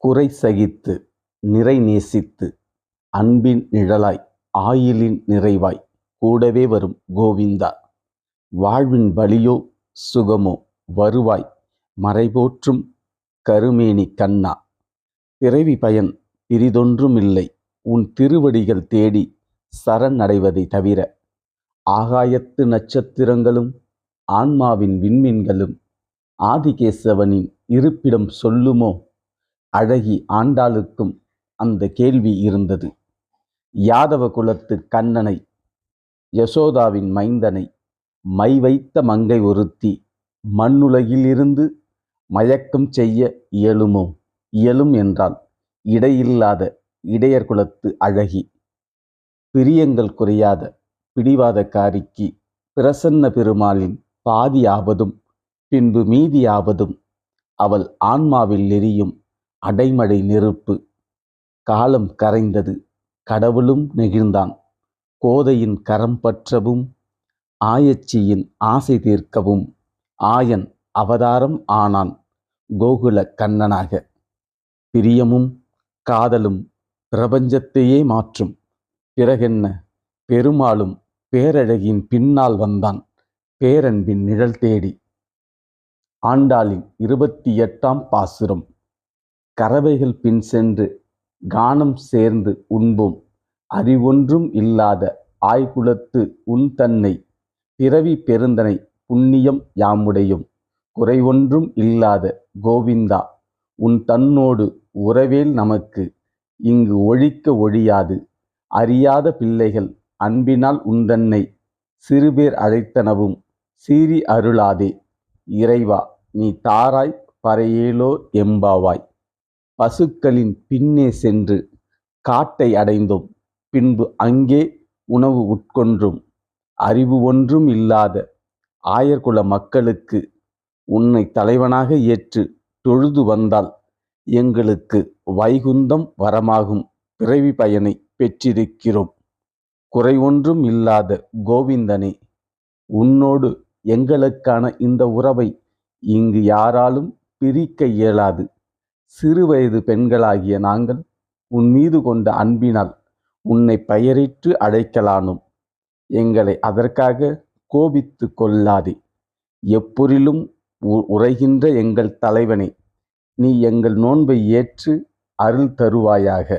குறை சகித்து நிறை நேசித்து அன்பின் நிழலாய் ஆயிலின் நிறைவாய் கூடவே வரும் கோவிந்தா. வாழ்வின் வலியோ சுகமோ வருவாய் மறைபோற்றும் கருமேனி கண்ணா. பிறவி பயன் பிரிதொன்றுமில்லை உன் திருவடிகள் தேடி சரணடைவதை தவிர. ஆகாயத்து நட்சத்திரங்களும் ஆன்மாவின் விண்மீன்களும் ஆதிகேசவனின் இருப்பிடம் சொல்லுமோ? அழகி ஆண்டாளுக்கும் அந்த கேள்வி இருந்தது. யாதவ குலத்து கண்ணனை, யசோதாவின் மைந்தனை மை வைத்த மங்கை ஒருத்தி மண்ணுலகிலிருந்து மயக்கம் செய்ய இயலுமோ? இயலும் என்றால் இடையில்லாத இடையர் குலத்து அழகி. பிரியங்கள் குறையாத பிடிவாதக்காரிக்கு பிரசன்ன பெருமாளின் பாதியாவதும் பின்பு மீதியாவதும் அவள் ஆன்மாவில் எரியும் அடைமழை நெருப்பு. காலம் கரைந்தது, கடவுளும் நெகிழ்ந்தான். கோதையின் கரம் பற்றவும் ஆயச்சியின் ஆசை தீர்க்கவும் ஆயன் அவதாரம் ஆனான் கோகுல கண்ணனாக. பிரியமும் காதலும் பிரபஞ்சத்தையே மாற்றும். பிறகென்ன, பெருமாளும் பேரழகின் பின்னால் வந்தான் பேரன்பின் நிழல் தேடி. ஆண்டாளின் 28ஆம் பாசுரம். கறவைகள் பின் சென்று கானம் சேர்ந்து உண்போம் அறிவொன்றும் இல்லாத ஆய்குலத்து உன் தன்னை பிறவி பெருந்தனை புண்ணியம் யாமுடையும் குறைவொன்றும் இல்லாத கோவிந்தா. உன் தன்னோடு உறவேல் நமக்கு இங்கு ஒழிக்க ஒழியாது. அறியாத பிள்ளைகள் அன்பினால் உந்தன்னை சிறுபேர் அழைத்தனவும் சீறி அருளாதே. இறைவா, நீ தாராய் பறையேலோ எம்பாவாய். பசுக்களின் பின்னே சென்று காட்டை அடைந்தோம், பின்பு அங்கே உணவு உட்கொன்றும். அறிவு ஒன்றும் இல்லாத ஆயர்குல மக்களுக்கு உன்னை தலைவனாக ஏற்று தொழுது வந்தால் எங்களுக்கு வைகுந்தம் வரமாகும் பிறவி பயனை பெற்றிருக்கிறோம். குறை ஒன்றும் இல்லாத கோவிந்தனே, உன்னோடு எங்களுக்கான இந்த உறவை இங்கு யாராலும் பிரிக்க இயலாது. சிறுவயது பெண்களாகிய நாங்கள் உன் மீது கொண்ட அன்பினால் உன்னை பெயரிட்டு அழைக்கலானோம். எங்களை அதற்காக கோபித்து கொள்ளாதே. எப்பொருளும் உரைகின்ற எங்கள் தலைவனே, நீ எங்கள் நோன்பை ஏற்று அருள் தருவாயாக.